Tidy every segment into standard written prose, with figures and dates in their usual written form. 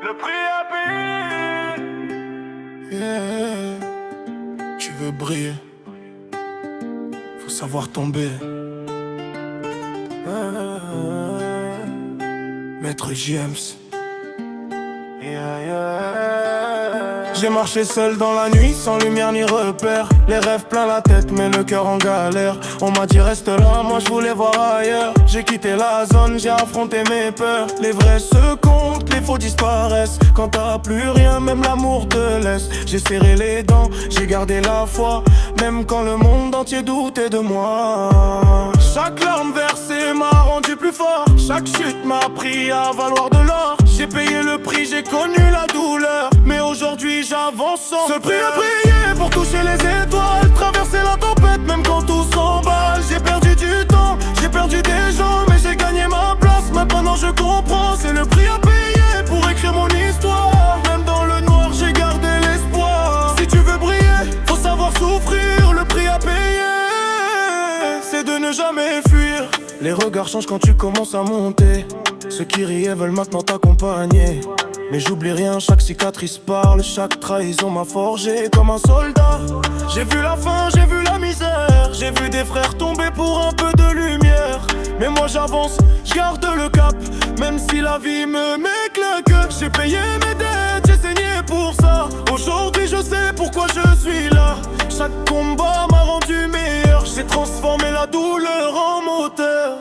Le prix à payer. Yeah. Tu veux briller, faut savoir tomber. Maître James. J'ai marché seul dans la nuit, sans lumière ni repère. Les rêves plein la tête, mais le cœur en galère. On m'a dit reste là, moi je voulais voir ailleurs. J'ai quitté la zone, j'ai affronté mes peurs. Les vrais se comptent, les faux disparaissent. Quand t'as plus rien, même l'amour te laisse. J'ai serré les dents, j'ai gardé la foi, même quand le monde entier doutait de moi. Chaque larme versée m'a rendu plus fort. Chaque chute m'a appris à valoir de l'or. J'ai payé le prix, j'ai connu la douleur, mais aujourd'hui j'avance sans peur. Ce prix à payer pour toucher les étoiles, traverser la tempête même quand tout s'emballe. J'ai perdu du temps, j'ai perdu des gens, mais j'ai gagné ma place. Maintenant je comprends, c'est le prix à payer pour écrire mon histoire. Même dans le noir j'ai gardé l'espoir. Si tu veux briller, faut savoir souffrir. Le prix à payer, c'est de ne jamais fuir. Les regards changent quand tu commences à monter. Ceux qui riaient veulent maintenant t'accompagner. Mais j'oublie rien, chaque cicatrice parle. Chaque trahison m'a forgé comme un soldat. J'ai vu la faim, j'ai vu la misère. J'ai vu des frères tomber pour un peu de lumière. Mais moi j'avance, je garde le cap, même si la vie me met claque. J'ai payé mes dettes, j'ai saigné pour ça. Aujourd'hui je sais pourquoi je suis là. Chaque combat m'a rendu meilleur. J'ai transformé la douleur en moteur.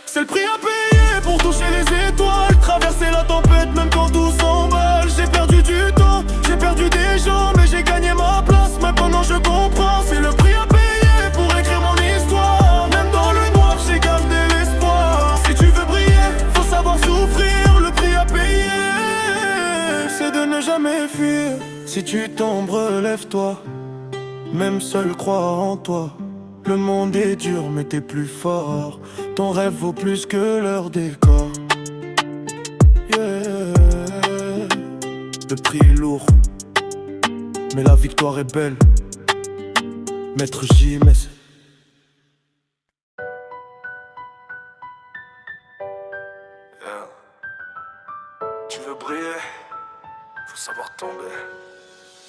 C'est le prix à payer pour toucher les étoiles, traverser la tempête même quand tout s'emballe. J'ai perdu du temps, j'ai perdu des gens, mais j'ai gagné ma place. Maintenant je comprends, c'est le prix à payer pour écrire mon histoire. Même dans le noir j'ai gardé l'espoir. Si tu veux briller, faut savoir souffrir. Le prix à payer, c'est de ne jamais fuir. Si tu tombes, relève-toi, même seul crois en toi. Le monde est dur mais t'es plus fort. Ton rêve vaut plus que leur décor. Yeah. Le prix est lourd, mais la victoire est belle. Maître JMS. Yeah. Tu veux briller, faut savoir tomber.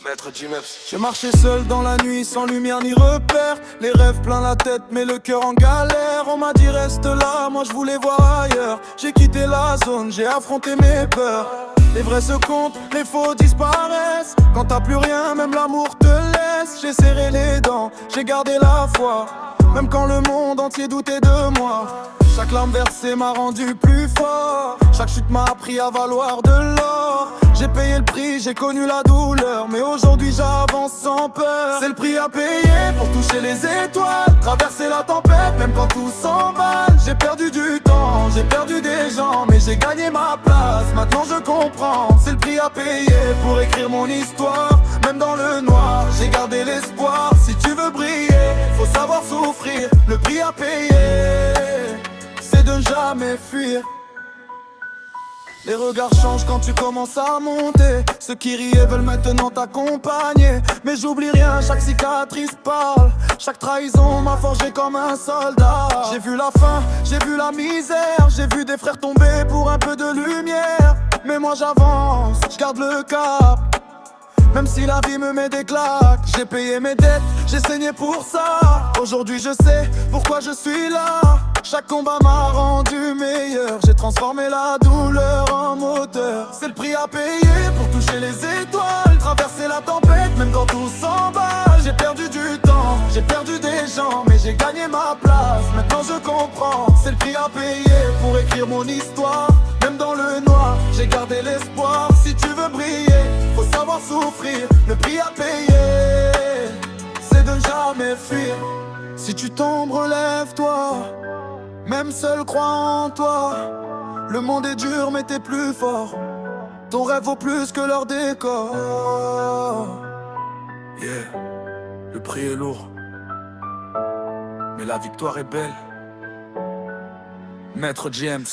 Maître James. J'ai marché seul dans la nuit, sans lumière ni repère. Les rêves plein la tête, mais le cœur en galère. On m'a dit reste là, moi je voulais voir ailleurs. J'ai quitté la zone, j'ai affronté mes peurs. Les vrais se comptent, les faux disparaissent. Quand t'as plus rien, même l'amour te laisse. J'ai serré les dents, j'ai gardé la foi, même quand le monde entier doutait de moi. Chaque larme versée m'a rendu plus fort. Chaque chute m'a appris à valoir de l'or. J'ai payé le prix, j'ai connu la douleur, mais aujourd'hui j'avance sans peur. C'est le prix à payer pour toucher les étoiles, traverser la tempête même quand tout s'emballe. J'ai perdu du temps, j'ai perdu des gens, mais j'ai gagné ma place. Maintenant je comprends, c'est le prix à payer pour écrire mon histoire. Même dans le noir, j'ai gardé l'espoir. Si tu veux briller, faut savoir souffrir. Le prix à payer, c'est de ne jamais fuir. Les regards changent quand tu commences à monter. Ceux qui riaient veulent maintenant t'accompagner. Mais j'oublie rien, chaque cicatrice parle. Chaque trahison m'a forgé comme un soldat. J'ai vu la faim, j'ai vu la misère. J'ai vu des frères tomber pour un peu de lumière. Mais moi j'avance, je garde le cap, même si la vie me met des claques. J'ai payé mes dettes, j'ai saigné pour ça. Aujourd'hui je sais pourquoi je suis là. Chaque combat m'a rendu meilleur. J'ai transformé la douleur en moteur. C'est le prix à payer pour toucher les étoiles, traverser la tempête même quand tout s'emballe. J'ai perdu du temps, j'ai perdu des gens, mais j'ai gagné ma place. Maintenant je comprends, c'est le prix à payer pour écrire mon histoire. Même dans le noir, j'ai gardé l'espoir. Si tu veux briller, faut savoir souffrir. Le prix à payer, c'est de ne jamais fuir. Si tu tombes, relève-toi, même seul crois en toi. Le monde est dur mais t'es plus fort. Ton rêve vaut plus que leur décor. Yeah, le prix est lourd, mais la victoire est belle. Maître James.